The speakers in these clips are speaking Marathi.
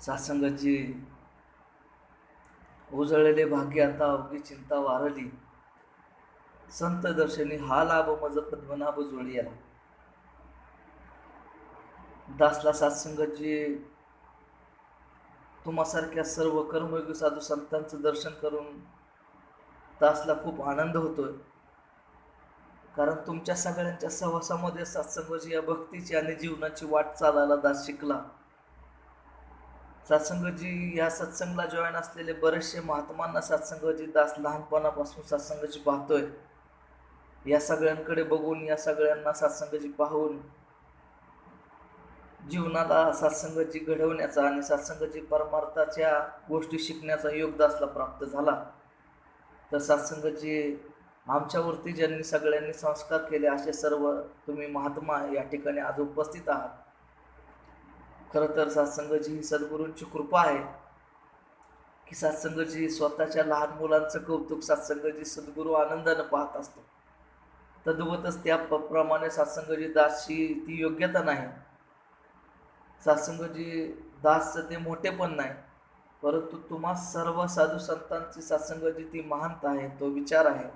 सत्संगाची उजळलेले भाग्य आता अवघी चिंता वारली. संत दर्शनी हा लाभ मज पद्मनाभ जोडी आला. दासला सत्संगाची तुम्हासारख्या सर्व कर्मयोगी साधू संतांचं दर्शन करून दासला खूप आनंद होतोय. कारण तुमच्या सगळ्यांच्या सहवासामध्ये सत्संगाची या भक्तीची आणि जीवनाची वाट चालायला दास शिकला. सत्संगजी या सत्संगला जॉईन असलेले बरेचसे महात्मांना सत्संगजी दास लहानपणापासून सत्संगजी पाहतोय. या सगळ्यांकडे बघून, या सगळ्यांना सत्संगजी पाहून जीवनाला सत्संगजी घडवण्याचा आणि सत्संगजी परमार्थाच्या गोष्टी शिकण्याचा योग दासला प्राप्त झाला. तर सत्संगजी आमच्यावरती ज्यांनी सगळ्यांनी संस्कार केले असे सर्व तुम्ही महात्मा या ठिकाणी आज उपस्थित आहात. खरं तर सत्संगची ही सद्गुरूंची कृपा आहे की सत्संगची स्वतःच्या लहान मुलांचं कौतुक सत्संगची सद्गुरू आनंदानं पाहत असतो. तद्वतच त्याप्रमाणे सत्संगजी दासची ती योग्यता नाही. सत्संगजी दासचं ते मोठे पण नाही, परंतु तुम्हा सर्व साधू संतांची सत्संगची ती महानता आहे, तो विचार आहे.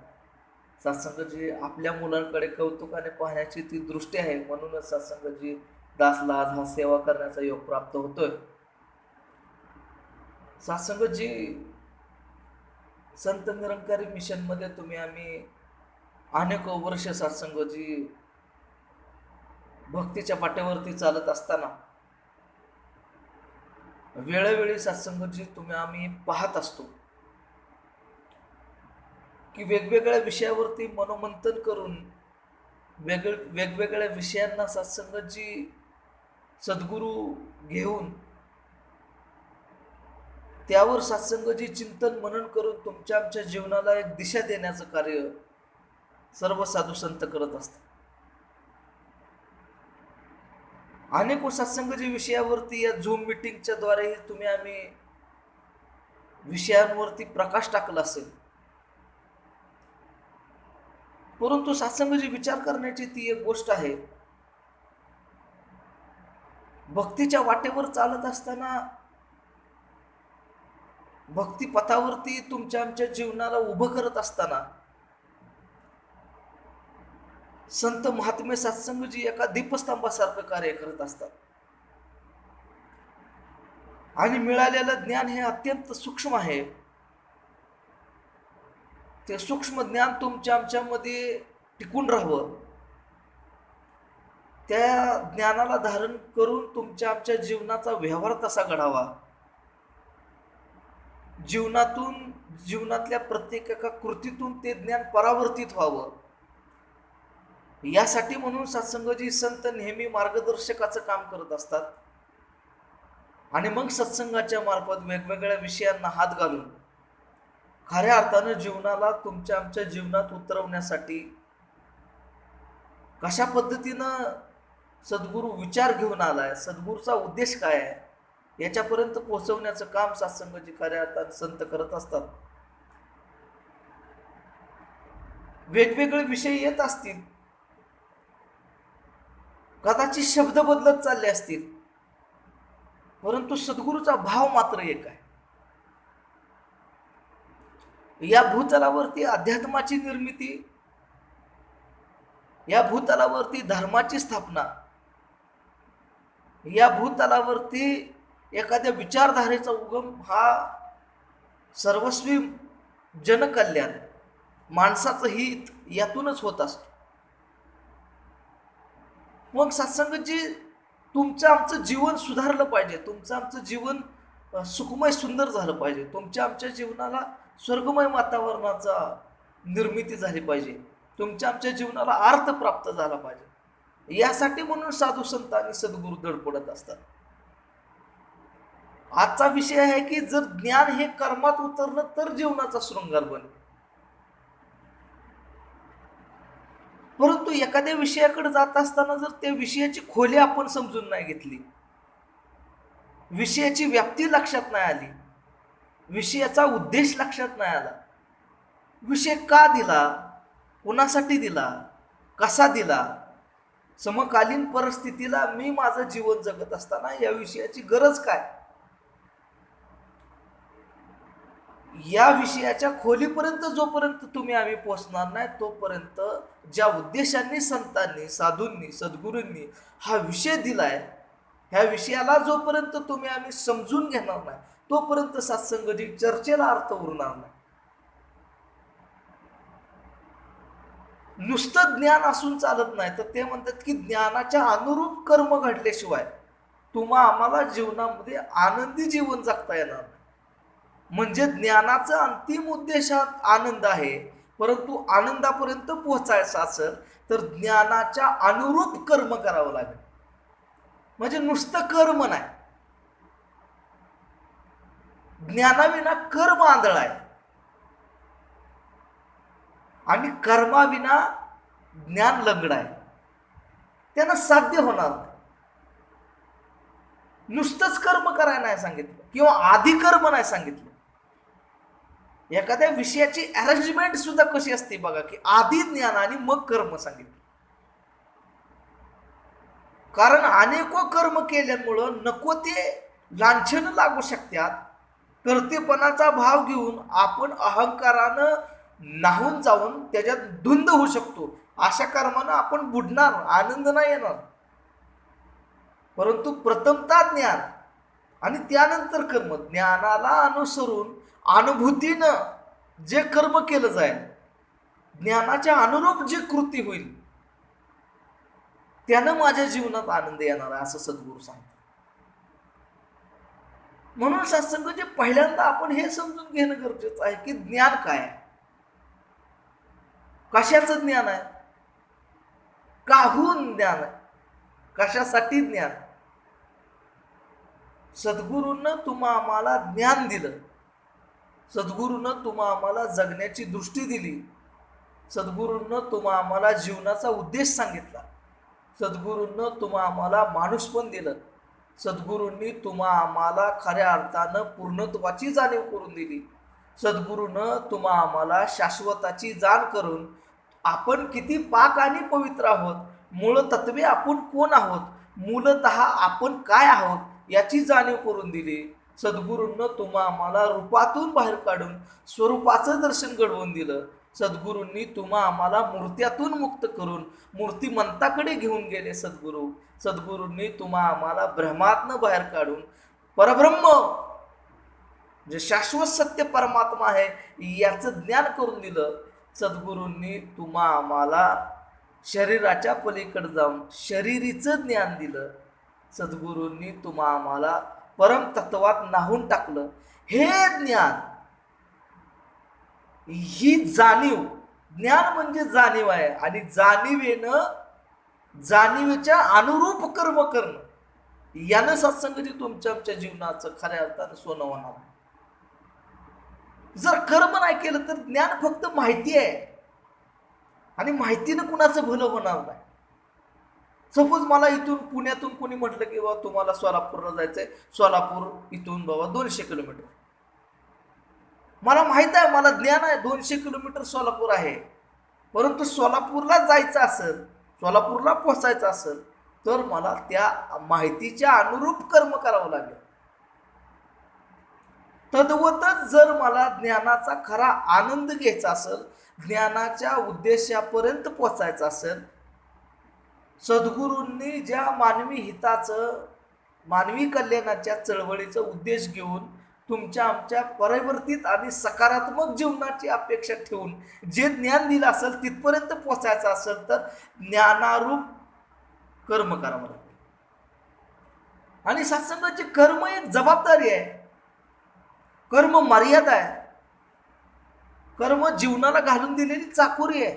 सत्संगजी आपल्या मुलांकडे कौतुकाने पाहण्याची ती दृष्टी आहे. म्हणूनच सत्संगजी दासला आज हा सेवा करण्याचा योग प्राप्त होतोय. सत्संगजी संत निरंकारी मिशन मध्ये आम्ही अनेक वर्ष सत्संगजी भक्तीच्या पाट्यावरती चालत असताना वेळोवेळी सत्संगजी आम्ही पाहत असतो की वेगवेगळ्या विषयावरती मनोमंथन करून वेगवेगळ्या विषयांना सत्संगजी सद्गुरू घेऊन त्यावर सत्संगजी चिंतन मनन करून तुमच्या आमच्या जीवनाला एक दिशा देण्याचं कार्य सर्व साधू संत करत असतात. अनेक सत्संगजी विषयावरती या झूम मीटिंगच्या द्वारे आम्ही विषयांवरती प्रकाश टाकला असेल, परंतु सत्संगजी विचार करण्याची ती एक गोष्ट आहे. भक्तीच्या वाटेवर चालत असताना भक्ती पथावरती तुमच्या आमच्या जीवनाला उभं करत असताना संत महात्मे सत्संगजी एका दीपस्तंभासारखं कार्य करत असतात. आणि मिळालेलं ज्ञान हे अत्यंत सूक्ष्म आहे. ते सूक्ष्म ज्ञान तुमच्या आमच्यामध्ये टिकून राहावं, त्या ज्ञानाला धारण करून तुमच्या आमच्या जीवनाचा व्यवहार तसा घडावा, जीवनातल्या प्रत्येक एका कृतीतून ते ज्ञान परावर्तित व्हावं, यासाठी म्हणून सत्संगजी संत नेहमी मार्गदर्शकाचं काम करत असतात. आणि मग सत्संगाच्या मार्फत वेगवेगळ्या विषयांना हात घालून खऱ्या अर्थानं जीवनाला तुमच्या आमच्या जीवनात उतरवण्यासाठी कशा पद्धतीनं सद्गुरू विचार घेऊन आलाय, सद्गुरूचा उद्देश काय आहे, याच्यापर्यंत पोहोचवण्याचं काम सत्संगजी खऱ्या अर्थानं संत करत असतात. वेगवेगळे विषय येत असतील, कदाचित शब्द बदलत चालले असतील, परंतु सद्गुरूचा भाव मात्र एक आहे. या भूतलावरती अध्यात्माची निर्मिती, या भूतलावरती धर्माची स्थापना, या भूतलावरती एखाद्या विचारधारेचा उगम हा सर्वस्वी जनकल्याण, माणसाचं हित यातूनच होत असतो. मग सत्संगजी तुमचं आमचं जीवन सुधारलं पाहिजे, तुमचं आमचं जीवन सुखमय सुंदर झालं पाहिजे, तुमच्या आमच्या जीवनाला स्वर्गमय वातावरणाचा निर्मिती झाली पाहिजे, तुमच्या आमच्या जीवनाला अर्थ प्राप्त झाला पाहिजे. यासाठी म्हणून साधू संत आणि सद्गुरू धडपडत असतात. आजचा विषय आहे की जर ज्ञान हे कर्मात उतरलं तर जीवनाचा शृंगार बनेल. परंतु एखाद्या विषयाकडे जात असताना जर त्या विषयाची खोली आपण समजून नाही घेतली, विषयाची व्याप्ती लक्षात नाही आली, विषयाचा उद्देश लक्षात नाही आला, विषय का दिला, कुणासाठी दिला, कसा दिला, समकालीन परिस्थितीला मी माझं जीवन जगत असताना या विषयाची गरज काय, या विषयाच्या खोलीपर्यंत जोपर्यंत आम्ही पोहोचणार नाही, तोपर्यंत ज्या उद्देशांनी संतांनी, साधूंनी, सद्गुरूंनी हा विषय दिलाय, ह्या विषयाला जोपर्यंत आम्ही समजून घेणार नाही, तोपर्यंत सत्संगची चर्चेला अर्थ उरणार नाही. नुसतं ज्ञान असून चालत नाही, तर ते म्हणतात की ज्ञानाच्या अनुरूप कर्म घडल्याशिवाय आम्हाला जीवनामध्ये आनंदी जीवन जगता येणार नाही. म्हणजे ज्ञानाचा अंतिम उद्देशात आनंद आहे, परंतु आनंदापर्यंत पोहोचायचं असेल तर ज्ञानाच्या अनुरूप कर्म करावं लागेल. म्हणजे नुसतं कर्म नाही, ज्ञानाविना कर्म आंधळ आहे आणि कर्माविना ज्ञान लंगड आहे. त्यानं साध्य होणार नाही. नुसतंच कर्म करायला नाही सांगितलं किंवा आधी कर्म नाही सांगितलं. एखाद्या विषयाची अरेंजमेंट सुद्धा कशी असते बघा, की आधी ज्ञान आणि मग कर्म सांगितलं. कारण अनेको कर्म केल्यामुळं नको ते लांछन लागू शकतात. कर्तेपणाचा भाव घेऊन आपण अहंकारानं नाहून जाऊन त्याच्यात धुंद होऊ शकतो. अशा कर्मानं आपण बुडणार, आनंद नाही येणार. परंतु प्रथमता ज्ञान आणि त्यानंतर कर्म. ज्ञानाला अनुसरून अनुभूतीनं जे कर्म केलं जाईल, ज्ञानाच्या अनुरूप जे कृती होईल, त्यानं माझ्या जीवनात आनंद येणार आहे, असं सद्गुरू सांगतात. म्हणून सत्संगाचे पहिल्यांदा आपण हे समजून घेणं गरजेचं आहे की ज्ञान काय आहे, कशाचं ज्ञान आहे, काहून ज्ञान आहे, कशासाठी ज्ञान. सद्गुरूंनं आम्हाला ज्ञान दिलं, सद्गुरूनं आम्हाला जगण्याची दृष्टी दिली, सद्गुरूंनं आम्हाला जीवनाचा उद्देश सांगितला, सद्गुरूंनं आम्हाला माणूसपण दिलं, सद्गुरूंनी आम्हाला खऱ्या अर्थानं पूर्णत्वाची जाणीव करून दिली, सद्गुरूनं आम्हाला शाश्वताची जाण करून आपण किती पाक आणि पवित्र आहोत, मूळ तत्वे आपण कोण आहोत, मूलतः आपण काय आहोत याची जाणीव करून दिली. सद्गुरूंनं आम्हाला रूपातून बाहेर काढून स्वरूपाचं दर्शन घडवून दिलं. सद्गुरूंनी आम्हाला मूर्त्यातून मुक्त करून मूर्तिमंताकडे घेऊन गेले. सद्गुरूंनी आम्हाला ब्रह्मातनं बाहेर काढून परब्रह्म जे शाश्वत सत्य परमात्मा आहे याचं ज्ञान करून दिलं. सद्गुरूंनी आम्हाला शरीराच्या पलीकडे जाऊन शरीरीचं ज्ञान दिलं. सद्गुरूंनी आम्हाला परमतत्वात नाहून टाकलं. हे ज्ञान, ही जाणीव, ज्ञान म्हणजे जाणीव आहे आणि जाणीवेच्या अनुरूप कर्म करणं, यानं सत्संगाची आमच्या जीवनाचं खऱ्या अर्थानं सोनं होणार. जर कर्म नाही केलं तर ज्ञान फक्त माहिती आहे आणि माहितीनं कुणाचं भलं होणार नाही. सपोज मला इथून पुण्यातून कोणी म्हटलं की बाबा तुम्हाला सोलापूरला जायचंय, सोलापूर इथून बाबा 200 किलोमीटर. मला माहित आहे, मला ज्ञान आहे 200 किलोमीटर सोलापूर आहे, परंतु सोलापूरला जायचं असेल, सोलापूरला पोहोचायचं असेल तर मला त्या माहितीच्या अनुरूप कर्म करावं लागेल. तद्वतच जर मला ज्ञानाचा खरा आनंद घ्यायचा असेल, ज्ञानाच्या उद्देशापर्यंत पोचायचं असेल, सद्गुरूंनी ज्या मानवी हिताचं, मानवी कल्याणाच्या चळवळीचा उद्देश घेऊन आमच्या परिवर्तित आणि सकारात्मक जीवनाची अपेक्षा ठेवून जे ज्ञान दिलं असेल तिथपर्यंत पोचायचं असेल तर ज्ञानारूप कर्म करावं लागेल. आणि सत्संगाची कर्म एक जबाबदारी आहे, कर्म मर्यादा आहे, कर्म जीवनाला घालून दिलेली चाकोरी आहे.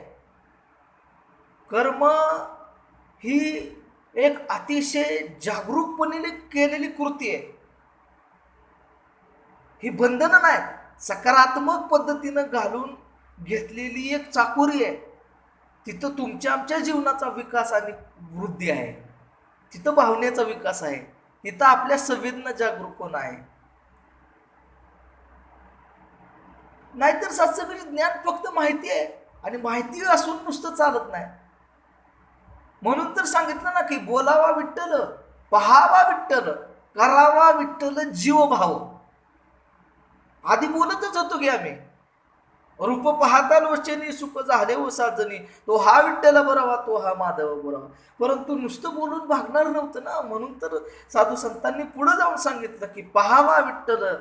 कर्म ही एक अतिशय जागरूकपणे केलेली कृती आहे. ही बंधनं नाहीत, सकारात्मक पद्धतीनं घालून घेतलेली एक चाकोरी आहे. तिथं आमच्या जीवनाचा विकास आणि वृद्धी आहे, तिथं भावनेचा विकास आहे, तिथं आपल्या संवेदना जागरूक होणं आहे. नाहीतर सत्संगाचे ज्ञान फक्त माहिती आहे आणि माहिती असून नुसतं चालत नाही. म्हणून तर सांगितलं ना की बोलावा विठ्ठल, पहावा विठ्ठल, करावा विठ्ठल जीव भाव. आधी बोलतच होतो की आम्ही, रूप पाहता लोचनी सुख झाले व साजनी, तो हा विठ्ठल बरावा तो हा माधव बरावा. परंतु नुसतं बोलून भागणार नव्हतं ना, म्हणून तर साधू संतांनी पुढे जाऊन सांगितलं की पहावा विठ्ठल,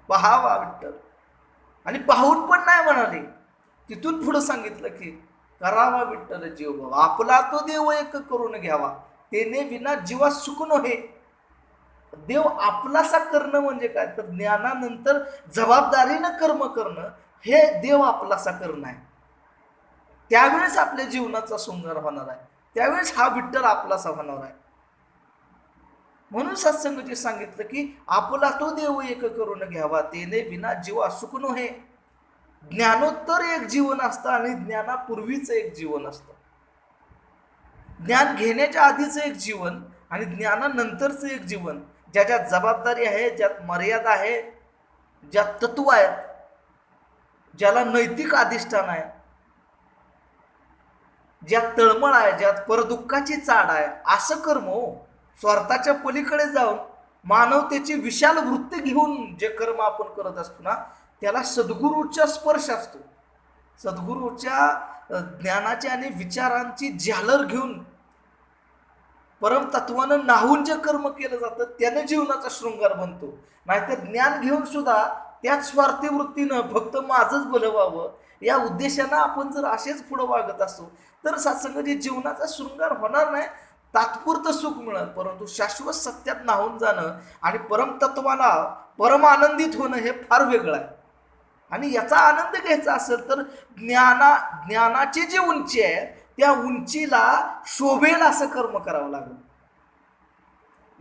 पहावा विठ्ठल. आणि पाहून पण नाही म्हणाले, तिथून पुढे सांगितलं की करावा विठ्ठल जीव भावा, आपला तो देव एक करून घ्यावा, तेने विना जीवा सुख नव्हे. देव आपलासा करणं म्हणजे काय, तर ज्ञानानंतर जबाबदारीनं कर्म करणं हे देव आपलासा करणं आहे. त्यावेळेस आपल्या जीवनाचा शृंगार होणार आहे, त्यावेळेस हा विठ्ठल आपलासा होणार आहे. म्हणून सत्संगजी सांगितलं की आपला तो देव एक करून घ्यावा, तेने विना जीवा सुख नव्हे. ज्ञानोत्तर एक जीवन असतं आणि ज्ञानापूर्वीचं एक जीवन असतं. ज्ञान घेण्याच्या आधीचं एक जीवन आणि ज्ञानानंतरचं एक जीवन, ज्याच्यात जबाबदारी आहे, ज्यात मर्यादा आहे, ज्यात तत्व आहेत, ज्याला नैतिक अधिष्ठान आहे, ज्यात तळमळ आहे, ज्यात परदुःखाची चाड आहे, असं कर्म हो. स्वार्थाच्या पलीकडे जाऊन मानवतेची विशाल वृत्ती घेऊन जे कर्म आपण करत असतो ना, त्याला सद्गुरूचा स्पर्श असतो. सद्गुरूच्या ज्ञानाची आणि विचारांची झालर घेऊन परमतत्वानं नाहून जे कर्म केलं जातं त्याने जीवनाचा शृंगार बनतो. नाहीतर ज्ञान घेऊन सुद्धा त्याच स्वार्थी वृत्तीनं फक्त माझंच भलं व्हावं या उद्देशानं आपण जर असेच पुढं वागत असतो तर सत्संगाची जीवनाचा शृंगार होणार नाही. तात्पुरतं सुख मिळेल, परंतु शाश्वत सत्यात नाहून जाणं आणि परमतत्वाला परम आनंदित होणं हे फार वेगळं आहे. आणि याचा आनंद घ्यायचा असेल तर ज्ञानाची जी उंची आहे त्या उंचीला शोभेल असं कर्म करावं लागेल.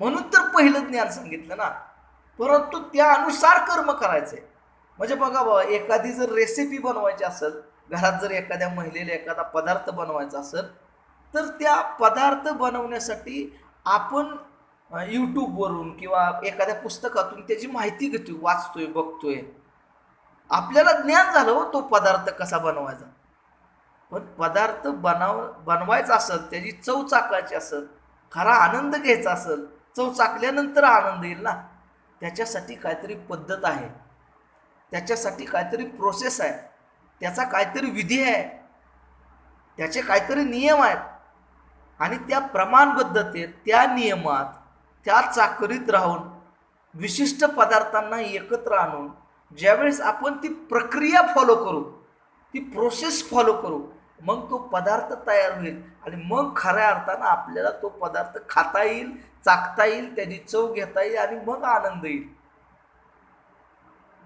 म्हणून तर पहिलं ज्ञान सांगितलं ना, परंतु त्यानुसार कर्म करायचंय. म्हणजे बघा बाबा, एखादी जर रेसिपी बनवायची असेल, घरात जर एखाद्या महिलेला एखादा पदार्थ बनवायचा असेल तर त्या पदार्थ बनवण्यासाठी आपण यूट्यूबवरून किंवा एखाद्या पुस्तकातून त्याची माहिती घेतोय, वाचतोय, बघतोय, आपल्याला ज्ञान झालं हो तो पदार्थ कसा बनवायचा. पण पदार्थ बनवायचा असेल, त्याची चव चाकायची असेल, खरा आनंद घ्यायचा असेल, चव चाकल्यानंतर आनंद येईल ना, त्याच्यासाठी काहीतरी पद्धत आहे, त्याच्यासाठी काहीतरी प्रोसेस आहे, त्याचा काहीतरी विधी आहे, त्याचे काहीतरी नियम आहेत. आणि त्या प्रमाणबद्धतेत, त्या नियमात, त्या चाकरीत राहून विशिष्ट पदार्थांना एकत्र आणून ज्यावेळेस आपण ती प्रक्रिया फॉलो करू, ती प्रोसेस फॉलो करू, मग तो पदार्थ तयार होईल आणि मग खऱ्या अर्थानं आपल्याला तो पदार्थ खाता येईल, चाखता येईल, त्याची चव घेता येईल आणि मग आनंद येईल.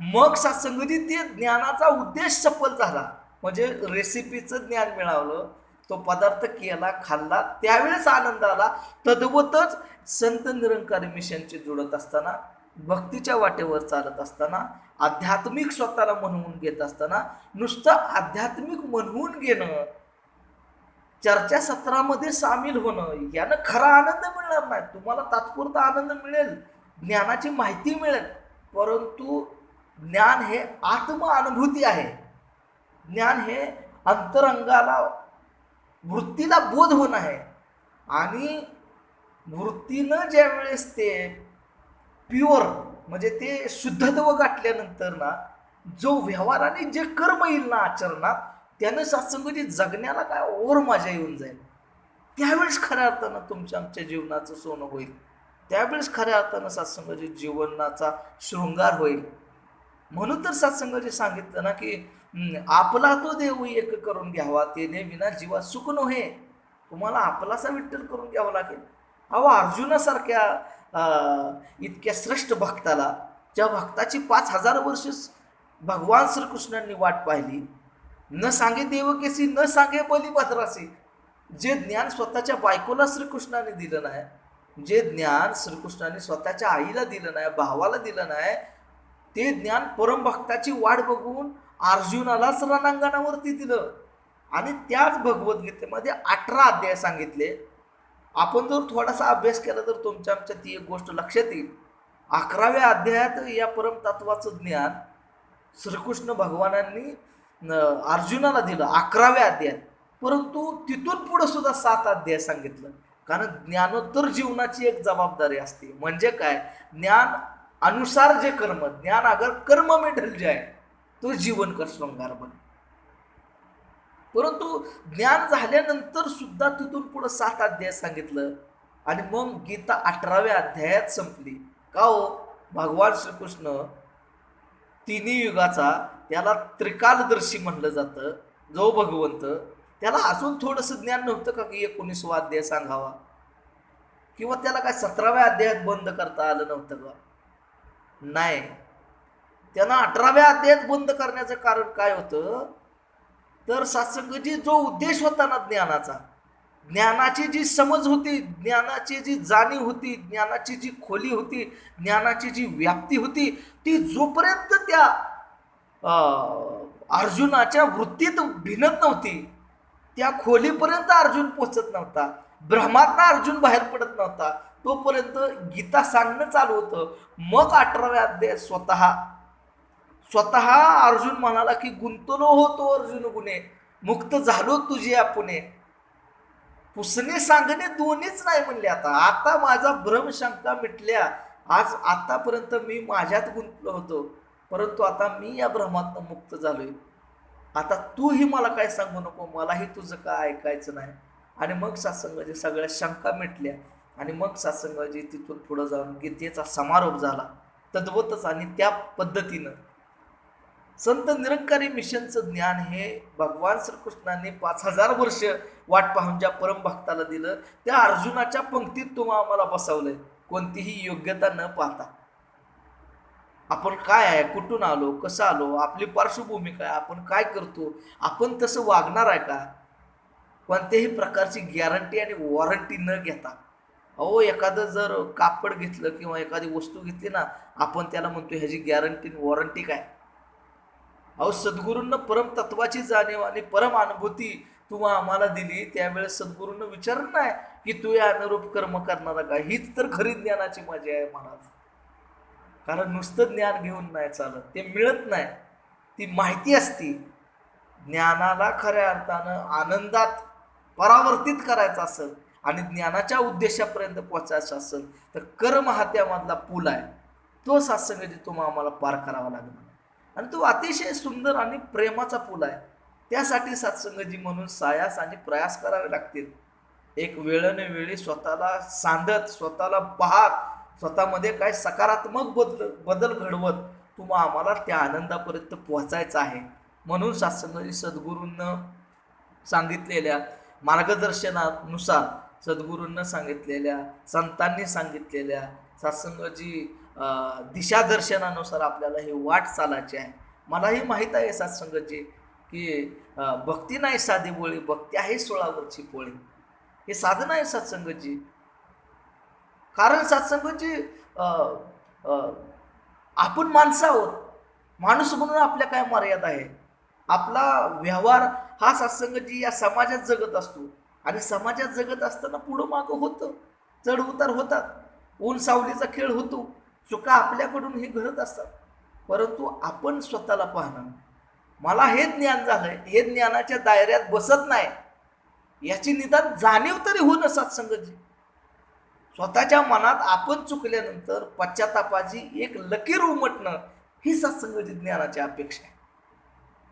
मग सत्संगती ते ज्ञानाचा उद्देश सफल झाला. म्हणजे रेसिपीचं ज्ञान मिळवलं, तो पदार्थ केला, खाल्ला, त्यावेळेस आनंद आला. तद्वतच संत निरंकारी मिशनची जुळत असताना, भक्तीच्या वाटेवर चालत असताना, आध्यात्मिक स्वतःला म्हणवून घेत असताना, नुसतं आध्यात्मिक म्हणवून घेणं, चर्चासत्रामध्ये सामील होणं, यानं खरा आनंद मिळणार नाही. तुम्हाला तात्पुरता आनंद मिळेल, ज्ञानाची माहिती मिळेल, परंतु ज्ञान हे आत्मअनुभूती आहे. ज्ञान हे अंतरंगाला, वृत्तीला बोध होणं आहे. आणि वृत्तीनं ज्या वेळेस ते प्युअर म्हणजे ते शुद्धत्व गाठल्यानंतर ना, जो व्यवहाराने जे कर्म येईल ना आचरणात, त्यानं सत्संगती जगण्याला काय ओर मजा येऊन जाईल. त्यावेळेस खऱ्या अर्थानं तुमच्या आमच्या जीवनाचं सोनं होईल, त्यावेळेस खऱ्या अर्थानं सत्संगाची जीवनाचा शृंगार होईल. म्हणून तर सत्संगाची सांगितलं ना की आपला तो देव एक करून घ्यावा, तेने विना जीवा सुख नव्हे. तुम्हाला आपलासा विठ्ठल करून घ्यावा लागेल. अहो, अर्जुनासारख्या इतक्या श्रेष्ठ भक्ताला, ज्या भक्ताची 5000 वर्ष भगवान श्रीकृष्णांनी वाट पाहिली, न सांगे देवकेसी न सांगे बलिभद्रासी, जे ज्ञान स्वतःच्या बायकोला श्रीकृष्णाने दिलं नाही, जे ज्ञान श्रीकृष्णाने स्वतःच्या आईला दिलं नाही, भावाला दिलं नाही, ते ज्ञान परमभक्ताची वाट बघून अर्जुनालाच रणांगणावरती दिलं. आणि त्याच भगवद्गीतेमध्ये 18 अध्याय सांगितले. आपण जर थोडासा अभ्यास केला तर तुमच्या आमच्या ती एक गोष्ट लक्षात येईल. 11व्या अध्यायात या परमतत्वाचं ज्ञान श्रीकृष्ण भगवानांनी अर्जुनाला दिलं 11व्या अध्यायात. परंतु तिथून पुढे सुद्धा 7 अध्याय सांगितलं. कारण ज्ञानोत्तर जीवनाची एक जबाबदारी असते. म्हणजे काय, ज्ञान अनुसार जे कर्म, ज्ञान अगर कर्म में ढल जाए तो जीवन का श्रृंगार बने. परंतु ज्ञान झाल्यानंतर सुद्धा तिथून पुढे 7 अध्याय सांगितलं आणि मग गीता 18व्या अध्यायात संपली. का हो? भगवान श्रीकृष्ण तिन्ही युगाचा, त्याला त्रिकालदर्शी म्हणलं जातं जो भगवंत, त्याला अजून थोडंसं ज्ञान नव्हतं का की 19वा अध्याय सांगावा, किंवा त्याला काय 17व्या अध्यायात बंद करता आलं नव्हतं का? नाही, त्यांना 18व्या अध्यायात बंद करण्याचं कारण काय होतं, तर सत्संगजी जो उद्देश होता ना ज्ञानाचा, ज्ञानाची जी समज होती, ज्ञानाची जी जाणीव होती, ज्ञानाची जी खोली होती, ज्ञानाची जी व्याप्ती होती, ती जोपर्यंत त्या अर्जुनाच्या वृत्तीत भिनत नव्हती, त्या खोलीपर्यंत अर्जुन पोचत नव्हता, भ्रमातनं अर्जुन बाहेर पडत नव्हता, तोपर्यंत गीता सांगणं चालू होतं. मग 18व्या अध्याय स्वतः अर्जुन म्हणाला की गुंतलो होतो अर्जुन गुणे, मुक्त झालो तुझी आपुणे. पुसणे सांगणे दोन्हीच नाही म्हणले. आता माझा भ्रमशंका मिटल्या. आज आतापर्यंत मी माझ्यात गुंतलो होतो, परंतु आता मी या भ्रमातनं मुक्त झालोय. आता तूही मला काय सांगू नको, मलाही तुझं काय ऐकायचं नाही. आणि मग सत्संगाची सगळ्या शंका मिटल्या आणि मग सत्संगाची तिथून पुढे जाऊन गीतेचा समारोप झाला तद्वतच. आणि त्या पद्धतीनं संत निरंकारी मिशनचं ज्ञान हे भगवान श्रीकृष्णाने 5000 वर्ष वाट पाहून ज्या परमभक्ताला दिलं, त्या अर्जुनाच्या पंक्तीत तुम्हा आम्हाला बसवलंय, कोणतीही योग्यता न पाहता. आपण काय आहे, कुठून आलो, कसं आलो, आपली पार्श्वभूमी काय, आपण काय करतो, आपण तसं वागणार आहे का, कोणत्याही प्रकारची गॅरंटी आणि वॉरंटी न घेता. अहो, एखादं जर कापड घेतलं किंवा एखादी वस्तू घेतली ना, आपण त्याला म्हणतो ह्याची गॅरंटी वॉरंटी काय. अहो, सद्गुरूंना परमतत्वाची जाणीव आणि परम अनुभूती तुम्हा आम्हाला दिली, त्यावेळेस सद्गुरूंना विचारलं नाही की तू या अनुरूप कर्म करणारा का. हीच तर खरी ज्ञानाची मजा आहे महाराज. कारण नुसतं ज्ञान घेऊन नाही चालत, ते मिळत नाही, ती माहिती असती. ज्ञानाला खऱ्या अर्थानं आनंदात परावर्तित करायचं असेल आणि ज्ञानाच्या उद्देशापर्यंत पोहोचायचं असेल तर कर्म हा त्यामधला पूल आहे. तो सत्संगाची तुम्हाला आम्हाला पार करावा लागला आणि तो अतिशय सुंदर आणि प्रेमाचा पूल आहे. त्यासाठी सत्संगजी म्हणून सायास आणि प्रयास करावे लागतील. एक वेळेने वेळी स्वतःला सांधत, स्वतःला पाहत, स्वतःमध्ये काय सकारात्मक बदल घडवत तुम्हा आम्हाला त्या आनंदापर्यंत पोहोचायचं आहे. म्हणून सत्संगजी सद्गुरूंना सांगितलेल्या मार्गदर्शनानुसार, सद्गुरूंना सांगितलेल्या, संतांनी सांगितलेल्या सत्संगजी दिशादर्शनानुसार आपल्याला हे वाट चालायची आहे. मलाही माहीत आहे सत्संगजी की भक्ती नाही साधी बोळी, भक्ती आहे 16वरची पोळी. हे साधन आहे सत्संगजी. कारण सत्संगजी आपण माणसं आहोत, माणूस म्हणून आपल्या काय मर्यादा आहे. आपला व्यवहार हा सत्संगजी या समाजात जगत असतो आणि समाजात जगत असताना पुढं मागं होतं, चढ उतार होतात, ऊन सावलीचा खेळ होतो, चुका आपल्याकडून हे घडत असतात. परंतु आपण स्वतःला पाहणं, मला हे ज्ञान झालंय, हे ज्ञानाच्या दायऱ्यात बसत नाही, याची निदान जाणीव तरी होणं सत्संगजी. स्वतःच्या मनात आपण चुकल्यानंतर पश्चातापाची एक लकीर उमटणं ही सत्संगजी ज्ञानाची अपेक्षा आहे.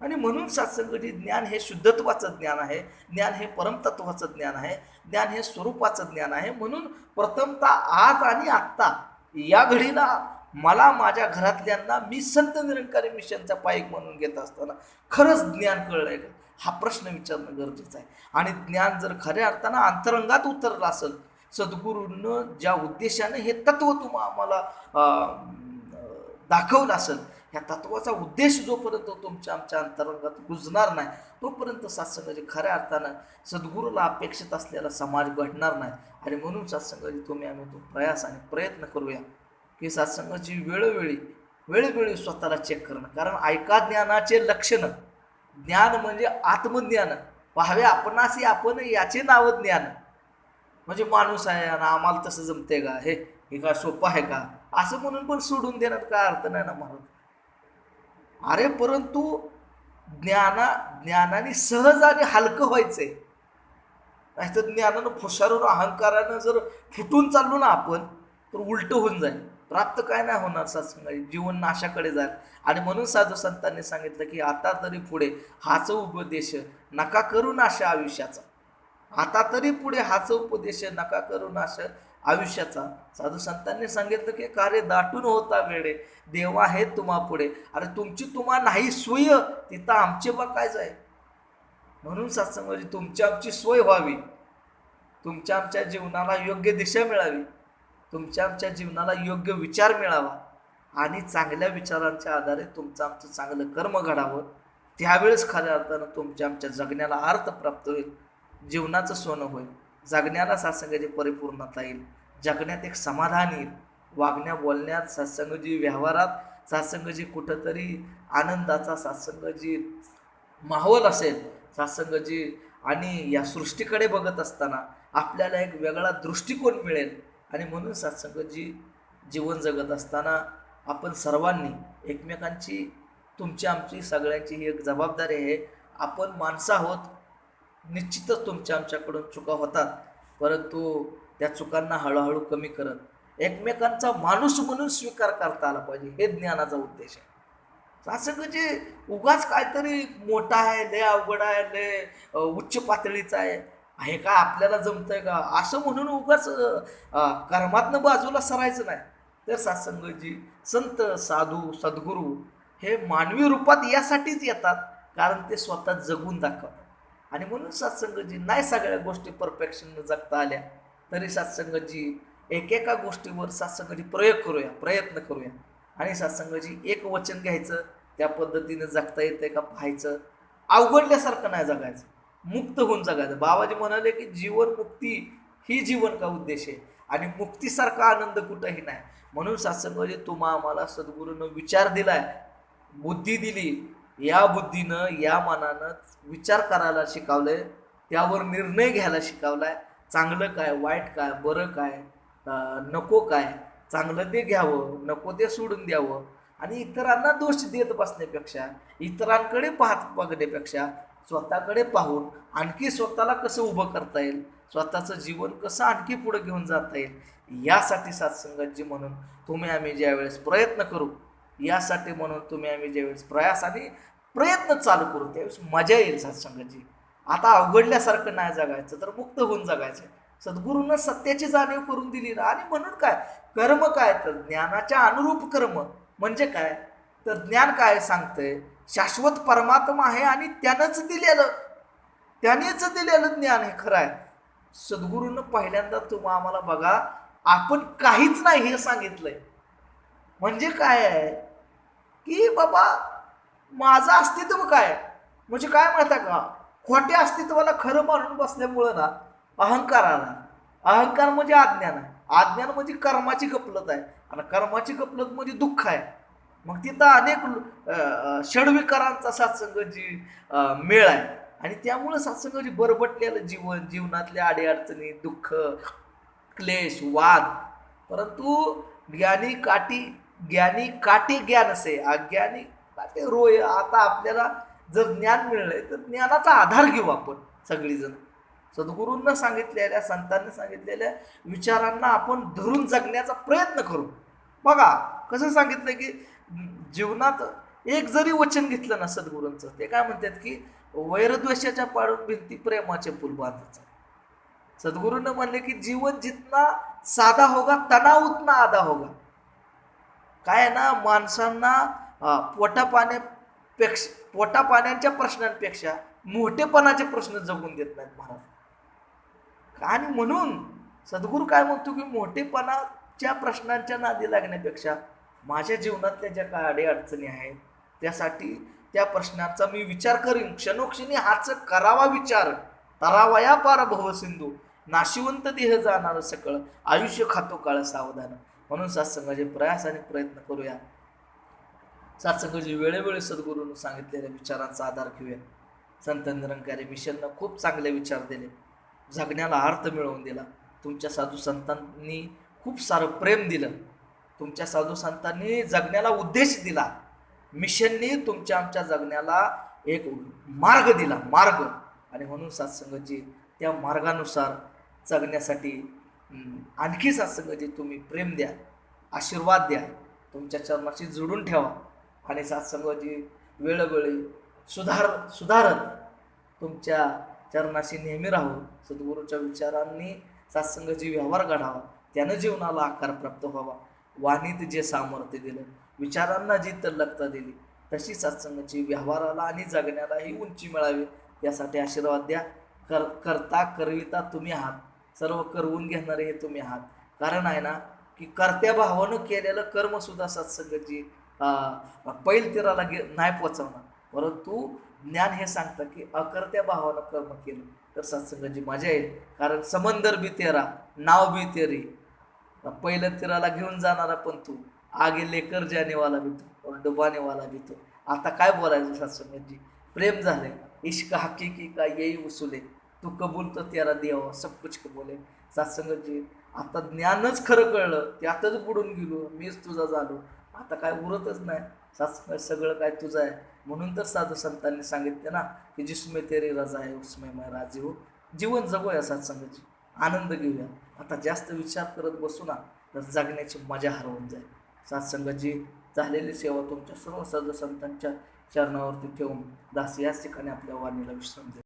आणि म्हणून सत्संगजी ज्ञान हे शुद्धत्वाचं ज्ञान आहे, ज्ञान हे परमतत्वाचं ज्ञान आहे, ज्ञान हे स्वरूपाचं ज्ञान आहे. म्हणून प्रथमतः आज आणि आत्ता या घडीला मला माझ्या घरातल्यांना मी संत निरंकारी मिशनचा पाईक म्हणून घेत असताना खरंच ज्ञान कळलंय का, हा प्रश्न विचारणं गरजेचं आहे. आणि ज्ञान जर खऱ्या अर्थानं अंतरंगात उतरलं असेल, सद्गुरूंनं ज्या उद्देशाने हे तत्व तुम्हाला आम्हाला दाखवलं असेल, ह्या तत्वाचा उद्देश जोपर्यंत तुमच्या आमच्या अंतरंगात रुजणार नाही, तोपर्यंत सत्संगाची खऱ्या अर्थानं सद्गुरूला अपेक्षित असलेला समाज घडणार नाही. आणि म्हणून सत्संगाची तुम्ही आम्ही तो प्रयास आणि प्रयत्न करूया की सत्संगाची वेळोवेळी स्वतःला चेक करणं. कारण ऐका ज्ञानाचे लक्षणं, ज्ञान म्हणजे आत्मज्ञान, पाहावे आपणासी आपण याचे नाव ज्ञान. म्हणजे माणूस आहे आणि आम्हाला तसं जमते का, हे काय सोपं आहे का, असं म्हणून पण सोडून देण्यात काय अर्थ नाही ना महाराज. अरे परंतु ज्ञानाने सहज आणि हलकं व्हायचंय. नाहीतर ज्ञानानं फुशारून अहंकारानं जर फुटून चाललो ना आपण, तर उलटं होऊन जाईल. प्राप्त काय नाही होणार सत्संगाची, जीवन नाशाकडे जाईल. आणि म्हणून साधू संतांनी सांगितलं की आता तरी पुढे हाच उपदेश नका करू नाश आयुष्याचा. आता तरी पुढे हाच उपदेश नका करू नाश आयुष्याचा. साधू संतांनी सांगितलं की कार्य दाटून होता वेळे, देवा हे तुम्हा पुढे. अरे तुमची तुम्हा नाही सोय, तिथं आमचे बघायचं आहे. म्हणून सत्संगाची तुमची आमची सोय व्हावी, तुमच्या आमच्या जीवनाला योग्य दिशा मिळावी, तुमच्या आमच्या जीवनाला योग्य विचार मिळावा आणि चांगल्या विचारांच्या आधारे तुमचं आमचं चांगलं कर्म घडावं. त्यावेळेस खऱ्या अर्थानं तुमच्या आमच्या जगण्याला अर्थ प्राप्त होईल, जीवनाचं सोनं होईल, जगण्याला सत्संगाची परिपूर्णता येईल, जगण्यात एक समाधान येईल, वागण्या बोलण्यात सत्संगाची, व्यवहारात सत्संगाची कुठंतरी आनंदाचा सत्संगाची माहोल असेल सत्संगाची. आणि या सृष्टीकडे बघत असताना आपल्याला एक वेगळा दृष्टिकोन मिळेल. आणि म्हणून सत्संगाची जीवन जगत असताना आपण सर्वांनी एकमेकांची, तुमची आमची सगळ्यांची ही एक जबाबदारी आहे. आपण माणसं आहोत, निश्चितच तुमच्या आमच्याकडून चुका होतात, परंतु त्या चुकांना हळूहळू कमी करत एकमेकांचा माणूस म्हणून स्वीकार करता आला पाहिजे, हे ज्ञानाचा उद्देश आहे. सत्संगाची उगाच काहीतरी मोठा आहे, लय अवघड आहे, लय उच्च पातळीचा आहे का, आपल्याला जमतंय का, असं म्हणून उगाच कर्मातनं बाजूला सरायचं नाही. तर सत्संगाची संत, साधू, सद्गुरू हे मानवी रूपात यासाठीच येतात, कारण ते स्वतः जगून दाखवतात. आणि म्हणून सत्संगाची नाही सगळ्या गोष्टी परफेक्शन जगता आल्या तरी सत्संगाची एकेका गोष्टीवर सत्संगाची प्रयत्न करूया. आणि सत्संगाची एक वचन घ्यायचं, त्या पद्धतीने जगता येते का पाहायचं, अवघडल्यासारखं नाही जगायचं, मुक्त होऊन जगायचं. बाबाजी म्हणाले की जीवन मुक्ती ही जीवन का उद्देश आहे, आणि मुक्तीसारखा आनंद कुठंही नाही. म्हणून सत्संगाची तुम्हा आम्हाला सद्गुरूनं विचार दिलाय, बुद्धी दिली, या बुद्धीनं, या मनानं विचार करायला शिकवलंय, त्यावर निर्णय घ्यायला शिकवलाय. चांगलं काय, वाईट काय, बरं काय, नको काय, चांगलं ते घ्यावं, नको ते सोडून द्यावं. आणि इतरांना दोष देत बसण्यापेक्षा, इतरांकडे बघण्यापेक्षा स्वतःकडे पाहून आणखी स्वतःला कसं उभं करता येईल, स्वतःचं जीवन कसं आणखी पुढे घेऊन जाता येईल, यासाठी सत्संगाची म्हणून तुम्ही आम्ही ज्यावेळेस प्रयत्न करू, यासाठी म्हणून तुम्ही आम्ही ज्यावेळेस प्रयास आणि प्रयत्न चालू करू, त्यावेळेस मजा येईल सत्संगाची. आता अवघडल्यासारखं नाही जगायचं, तर मुक्त होऊन जगायचं. सद्गुरूंना सत्याची जाणीव करून दिली ना. आणि म्हणून काय कर्म काय, तर ज्ञानाच्या अनुरूप कर्म. म्हणजे काय, तर ज्ञान काय सांगतंय, शाश्वत परमात्मा आहे आणि त्यानेच दिलेलं ज्ञान हे खरं आहे. सद्गुरूंना पहिल्यांदा तुम्हा आम्हाला बघा, आपण काहीच नाही हे सांगितलंय. म्हणजे काय आहे की बाबा माझं अस्तित्व काय, म्हणजे काय माहिती का, खोट्या अस्तित्वाला खरं मानून बसल्यामुळं ना अहंकार आला. अहंकार म्हणजे अज्ञान आहे, अज्ञान म्हणजे कर्माची गफलत आहे, आणि कर्माची गफलत म्हणजे दुःख आहे. मग तिथं अनेक षड्विकारांचा सत्संगाची मेळ आहे. आणि त्यामुळं सत्संगाची बरबटलेलं जीवन, जीवनातल्या अडीअडचणी, दुःख, क्लेश, वाद. परंतु ज्ञानी काठी ज्ञान असे, अज्ञानी काटे रोय. आता आपल्याला जर ज्ञान मिळलंय तर ज्ञानाचा आधार घेऊ आपण सगळीजण. सद्गुरूंना सांगितलेल्या, संतांनी सांगितलेल्या विचारांना आपण धरून जगण्याचा प्रयत्न करू. बघा कसं सांगितलं की जीवनात एक जरी वचन घेतलं ना सद्गुरूंचं, ते काय म्हणतात की वैरद्वेषाच्या पाडून भिंती प्रेमाचे पूल बांधायचं. सद्गुरूंना म्हणले की जीवन जितना साधा होगा तणाव उतना आधा होगा. काय ना, माणसांना पोटापाण्याच्या प्रश्नांपेक्षा मोठेपणाचे प्रश्न जगून देत नाहीत महाराज. आणि म्हणून सद्गुरू काय म्हणतो की मोठेपणाच्या प्रश्नांच्या नादी लागण्यापेक्षा माझ्या जीवनातल्या ज्या काय अडीअडचणी आहेत त्यासाठी त्या प्रश्नांचा मी विचार करीन, क्षणोक्षणी हाच करावा विचार, तरावया पार भवसिंधू, नाशिवंत देह जाणार सकळ, आयुष्य खातो काळ सावधान. म्हणून सत्संगाचे प्रयास आणि प्रयत्न करूया. सत्संगाची वेळोवेळी सद्गुरूंनी सांगितलेल्या विचारांचा आधार घेऊया. संत निरंकारी मिशननं खूप चांगले विचार दिले, जगण्याला अर्थ मिळवून दिला. तुमच्या साधू संतांनी खूप सारं प्रेम दिलं, तुमच्या साधू संतांनी जगण्याला उद्देश दिला, मिशननी तुमच्या आमच्या जगण्याला एक मार्ग दिला, मार्ग. आणि म्हणून सत्संगाची त्या मार्गानुसार जगण्यासाठी आणखी सत्संगाची तुम्ही प्रेम द्या. आशीर्वाद द्या, तुमच्या चरणाशी जोडून ठेवा आणि सत्संगाची वेळोवेळी सुधारत तुमच्या चरणाशी नेहमी राहू. सद्गुरूच्या विचारांनी सत्संगाची व्यवहार घडावा, त्यानं जीवनाला आकार प्राप्त व्हावा. वाणीत जे सामर्थ्य दिलं, विचारांना जी तल्लकता दिली, तशी सत्संगाची व्यवहाराला आणि जगण्यालाही उंची मिळावी यासाठी आशीर्वाद द्या. करता करविता तुम्ही आहात, सर्व करवून घेणारे हे तुम्ही आहात. कारण आहे ना की कर्त्या भावानं केलेलं कर्मसुद्धा सत्संगाची पैल तीराला नाही पोचवणार, परंतु ज्ञान हे सांगतं की अकर्त्या भावानं कर्म केलं तर सत्संगाची मजा येईल. कारण समंदर बी तेरा, नाव बी तेरी, पहिलं तीराला घेऊन जाणारा पण तू, आगे लेकर जानेवाला भी तू और डुबानेवाला भी तू. आता काय बोलायचं सत्संगाची, प्रेम झाले, इश्क हकीकी का येई उसूले, तू कबूल तो तेरा देवा सब कुछ कबूले. सत्संगाची आता ज्ञानच खरं कळलं, त्यातच बुडून गेलो, मीच तुझा झालो, आता काय उरतच नाही. सत्संग सगळं काय तुझं आहे. म्हणून तर साधू संतांनी सांगितले ना की जिसमें तेरी रजा आहे उसमें मैं राजी हो. जीवन जगूया सत्संगाची, आनंद घेऊया. आता जास्त विचार करत बसू ना तर जगण्याची मजा हरवून जाईल. सत्संगाची झालेली सेवा तुमच्या सर्व साधू संतांच्या चरणावरती ठेवून दास याच ठिकाणी आपल्या वाणीला विश्राम द्या.